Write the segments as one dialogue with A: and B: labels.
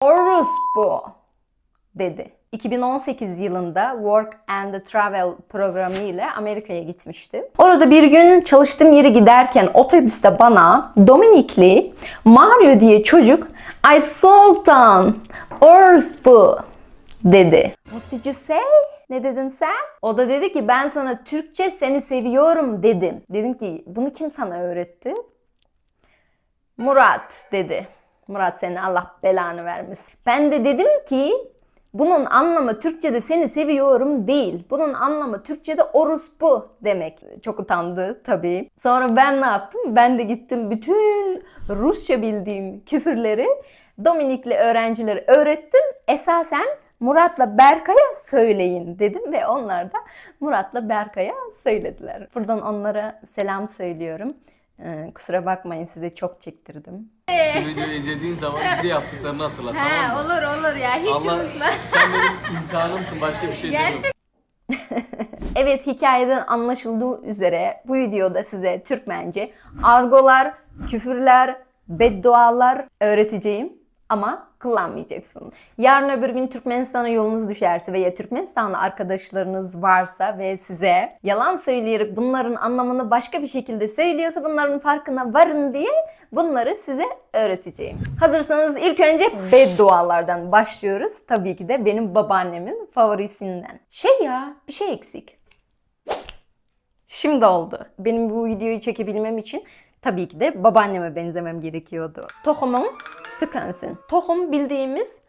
A: Orospu dedi. 2018 yılında Work and Travel programı ile Amerika'ya gitmiştim. Orada bir gün çalıştığım yere giderken otobüste bana Dominikli Mario diye çocuk "Ay Sultan, orospu" dedi. What did you say? Ne dedin sen? O da dedi ki ben sana Türkçe seni seviyorum dedim. Dedim ki bunu kim sana öğretti? Murat dedi. Murat seni Allah belanı vermesin. Ben de dedim ki bunun anlamı Türkçe'de seni seviyorum değil. Bunun anlamı Türkçe'de orospu demek. Çok utandı tabii. Sonra ben ne yaptım? Ben de gittim bütün Rusça bildiğim küfürleri Dominikli öğrencilere öğrettim. Esasen Murat'la Berkay'a söyleyin dedim ve onlar da Murat'la Berkay'a söylediler. Buradan onlara selam söylüyorum. Kusura bakmayın size çok çektirdim.
B: Şu videoyu izlediğin zaman bize yaptıklarını hatırlat.
A: He,
B: tamam mı?
A: olur ya hiç
B: Allah,
A: unutma.
B: sen benim imkanımsın, başka bir şey demiyorum.
A: Evet, hikayeden anlaşıldığı üzere bu videoda size Türkmence argolar, küfürler, beddualar öğreteceğim ama kullanmayacaksınız. Yarın öbür gün Türkmenistan'a yolunuz düşerse veya Türkmenistanlı arkadaşlarınız varsa ve size yalan söyleyerek bunların anlamını başka bir şekilde söylüyorsa bunların farkına varın diye bunları size öğreteceğim. Hazırsanız ilk önce beddualardan başlıyoruz. Tabii ki de benim babaannemin favorisinden. Bir şey eksik. Şimdi oldu. Benim bu videoyu çekebilmem için tabii ki de babaanneme benzemem gerekiyordu. Tohumun tıkansın. Tohum bildiğimiz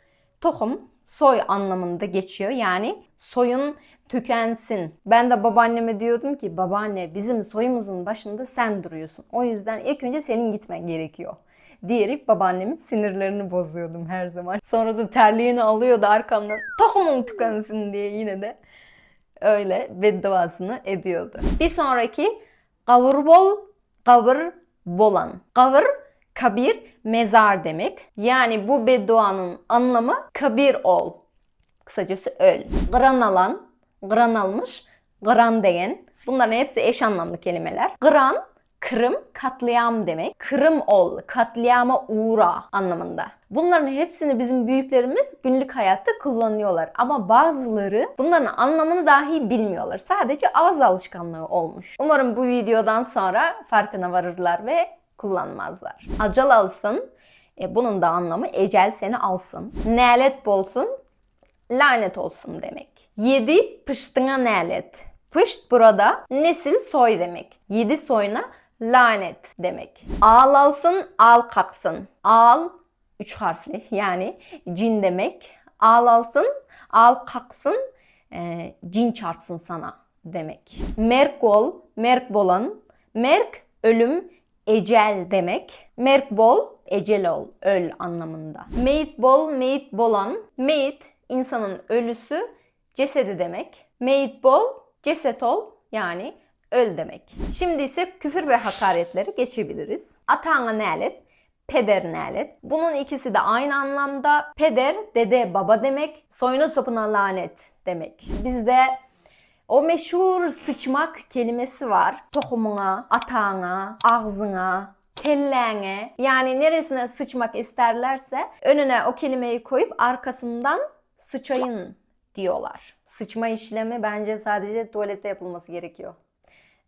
A: tohum soy anlamında geçiyor. Yani soyun tükensin. Ben de babaanneme diyordum ki babaanne bizim soyumuzun başında sen duruyorsun. O yüzden ilk önce senin gitmen gerekiyor diyerek babaannemin sinirlerini bozuyordum her zaman. Sonra da terliğini alıyordu arkamdan tohumun tıkansın diye yine de öyle bedduasını ediyordu. Bir sonraki kavur bol, kavur bolan. Kavur kabir, mezar demek. Yani bu bedduanın anlamı kabir ol. Kısacası öl. Gıran alan, gıran almış, gıran degen. Bunların hepsi eş anlamlı kelimeler. Gıran, kırım, katliam demek. Kırım ol, katliama uğra anlamında. Bunların hepsini bizim büyüklerimiz günlük hayatta kullanıyorlar. Ama bazıları bunların anlamını dahi bilmiyorlar. Sadece ağız alışkanlığı olmuş. Umarım bu videodan sonra farkına varırlar ve kullanmazlar. Acal alsın. Bunun da anlamı ecel seni alsın. Nalet bolsun, lanet olsun demek. Yedi pıştına nalet. Pışt burada nesil soy demek. Yedi soyuna lanet demek. Ağal alsın, al kalksın. Ağal 3 harfli yani cin demek. Ağal alsın, al kalksın, cin çarpsın sana demek. Merk ol, merk bolan. Merk ölüm, ecel demek. Merk bol, ecel ol, öl anlamında. Meyit bol, meyit bolan. Meyit insanın ölüsü, cesedi demek. Meyit bol, ceset ol yani öl demek. Şimdi ise küfür ve hakaretleri geçebiliriz. Atağına nalet, peder nalet. Bunun ikisi de aynı anlamda. Peder, dede, baba demek. Soyuna sopuna lanet demek. Bizde o meşhur sıçmak kelimesi var. Tohumuna, atağına, ağzına, kellene, yani neresine sıçmak isterlerse önüne o kelimeyi koyup arkasından sıçayın diyorlar. Sıçma işlemi bence sadece tuvalette yapılması gerekiyor.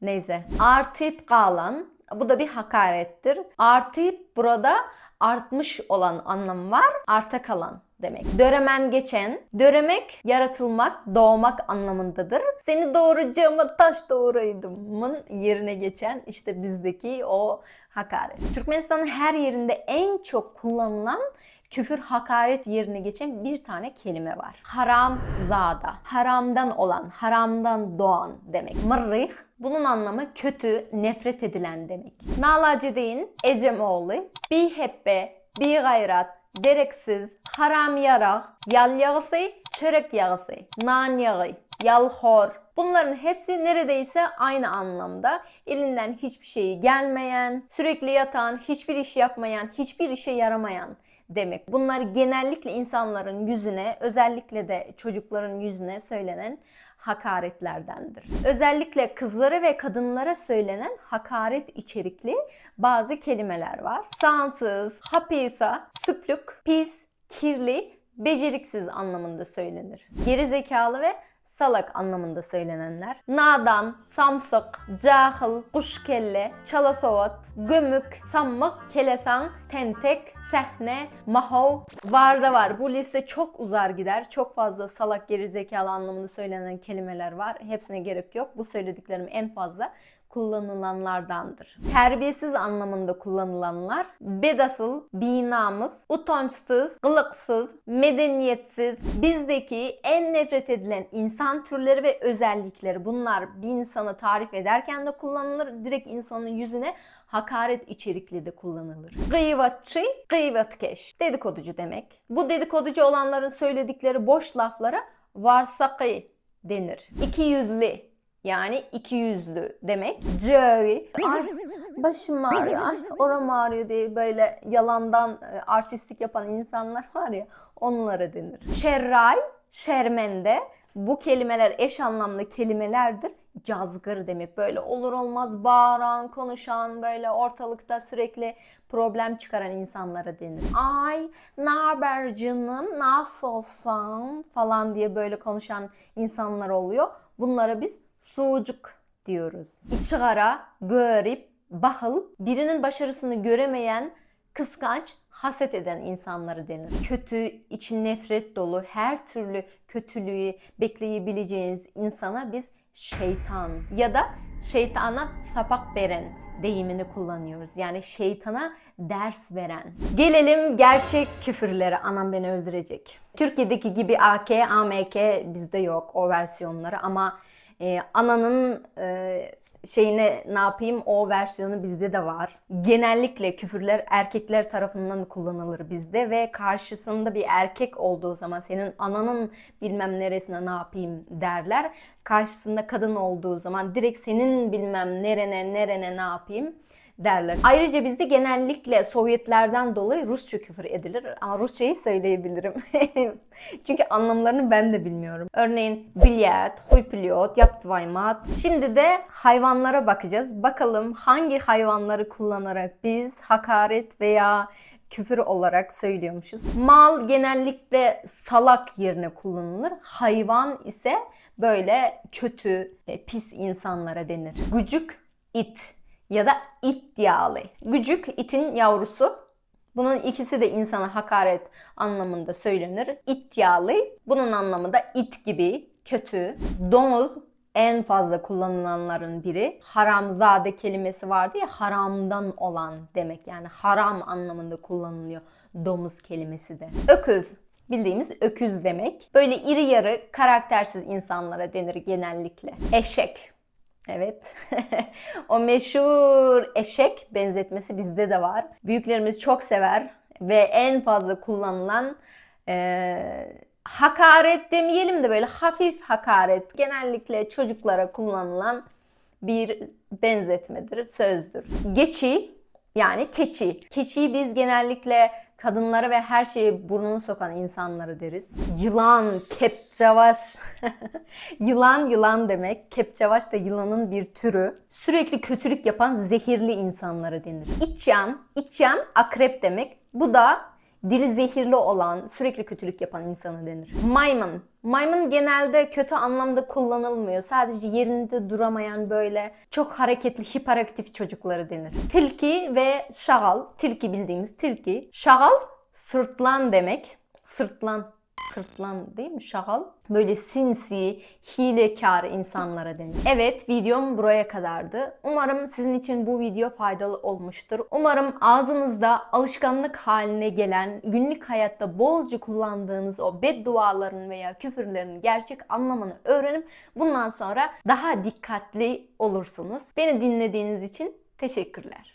A: Neyse. Artıp kalan, bu da bir hakarettir. Artıp burada artmış olan anlamı var. Arta kalan demek. Döremen geçen, döremek, yaratılmak, doğmak anlamındadır. Seni doğuracağıma taş doğuraydımın yerine geçen işte bizdeki o hakaret. Türkmenistan'ın her yerinde en çok kullanılan küfür, hakaret yerine geçen bir tane kelime var. Haramzada. Haramdan olan, haramdan doğan demek. Mırrih. Bunun anlamı kötü, nefret edilen demek. Nalacedeyin, Ecemoğlu. Bir hebbe, bir gayrat, gereksiz, haram yarak, yal yağısı, çörek yağısı, nan yağı, yalhor. Bunların hepsi neredeyse aynı anlamda. Elinden hiçbir şeyi gelmeyen, sürekli yatan, hiçbir iş yapmayan, hiçbir işe yaramayan demek. Bunlar genellikle insanların yüzüne, özellikle de çocukların yüzüne söylenen hakaretlerdendir. Özellikle kızlara ve kadınlara söylenen hakaret içerikli bazı kelimeler var. Sansız, hapisa, süplük, pis, kirli, beceriksiz anlamında söylenir. Geri zekalı ve salak anlamında söylenenler. Nadan, samsık, cahil, kuşkelle, çalasavat, gömük, sammık, kelesan, tentek, sehne, mahov var da var. Bu liste çok uzar gider. Çok fazla salak, geri zekalı anlamında söylenen kelimeler var. Hepsine gerek yok. Bu söylediklerim en fazla kullanılanlardandır. Terbiyesiz anlamında kullanılanlar bedasıl, binamız, utançsız, kılıksız, medeniyetsiz, bizdeki en nefret edilen insan türleri ve özellikleri. Bunlar bir insanı tarif ederken de kullanılır. Direkt insanın yüzüne hakaret içerikli de kullanılır. Gıyvatçı, gıyvatkeş. Dedikoducu demek. Bu dedikoducu olanların söyledikleri boş laflara varsakı denir. İkiyüzlü. Yani iki yüzlü demek. Cöğü, ay başım ağrıyor, ay oram ağrıyor diye böyle yalandan artistlik yapan insanlar var ya, onlara denir. Şerray, şermende, bu kelimeler eş anlamlı kelimelerdir. Cazgır demek, böyle olur olmaz bağıran, konuşan, böyle ortalıkta sürekli problem çıkaran insanlara denir. Ay naber canım, nasılsın falan diye böyle konuşan insanlar oluyor. Bunlara biz sucuk diyoruz. İçgara, garip, bahıl, birinin başarısını göremeyen, kıskanç, haset eden insanları denir. Kötü, için nefret dolu, her türlü kötülüğü bekleyebileceğiniz insana biz şeytan ya da şeytana sapak veren deyimini kullanıyoruz. Yani şeytana ders veren. Gelelim gerçek küfürlere. Anam beni öldürecek. Türkiye'deki gibi AK, AMK bizde yok o versiyonları ama ananın şeyine ne yapayım, o versiyonu bizde de var. Genellikle küfürler erkekler tarafından kullanılır bizde ve karşısında bir erkek olduğu zaman senin ananın bilmem neresine ne yapayım derler. Karşısında kadın olduğu zaman direkt senin bilmem nerene ne yapayım derler. Ayrıca bizde genellikle Sovyetlerden dolayı Rusça küfür edilir ama Rusçayı söyleyebilirim. Çünkü anlamlarını ben de bilmiyorum. Örneğin bilyet, huy pilot, yaptvaymat. Şimdi de hayvanlara bakacağız. Bakalım hangi hayvanları kullanarak biz hakaret veya küfür olarak söylüyormuşuz. Mal genellikle salak yerine kullanılır. Hayvan ise böyle kötü, pis insanlara denir. Gücük, it ya da iddialı. Gücük itin yavrusu. Bunun ikisi de insana hakaret anlamında söylenir. İddialı, bunun anlamı da it gibi, kötü. Domuz en fazla kullanılanların biri. Haramzade kelimesi vardı ya, haramdan olan demek. Yani haram anlamında kullanılıyor domuz kelimesi de. Öküz, bildiğimiz öküz demek. Böyle iri yarı karaktersiz insanlara denir genellikle. Eşek. Evet. O meşhur eşek benzetmesi bizde de var. Büyüklerimiz çok sever ve en fazla kullanılan hakaret demeyelim de böyle hafif hakaret. Genellikle çocuklara kullanılan bir benzetmedir, sözdür. Geçi yani keçi. Keçiyi biz genellikle kadınlara ve her şeye burnunu sokan insanları deriz. Yılan, kepçavaş. Yılan demek. Kepçavaş da yılanın bir türü. Sürekli kötülük yapan zehirli insanlara denir. İçyan akrep demek. Bu da dili zehirli olan, sürekli kötülük yapan insana denir. Maymun genelde kötü anlamda kullanılmıyor. Sadece yerinde duramayan böyle çok hareketli, hiperaktif çocukları denir. Tilki ve şagal. Tilki bildiğimiz tilki. Şagal sırtlan demek. Sırtlan değil mi? Şagal. Böyle sinsi, hilekar insanlara denir. Evet, videom buraya kadardı. Umarım sizin için bu video faydalı olmuştur. Umarım ağzınızda alışkanlık haline gelen, günlük hayatta bolca kullandığınız o bedduaların veya küfürlerin gerçek anlamını öğrenip bundan sonra daha dikkatli olursunuz. Beni dinlediğiniz için teşekkürler.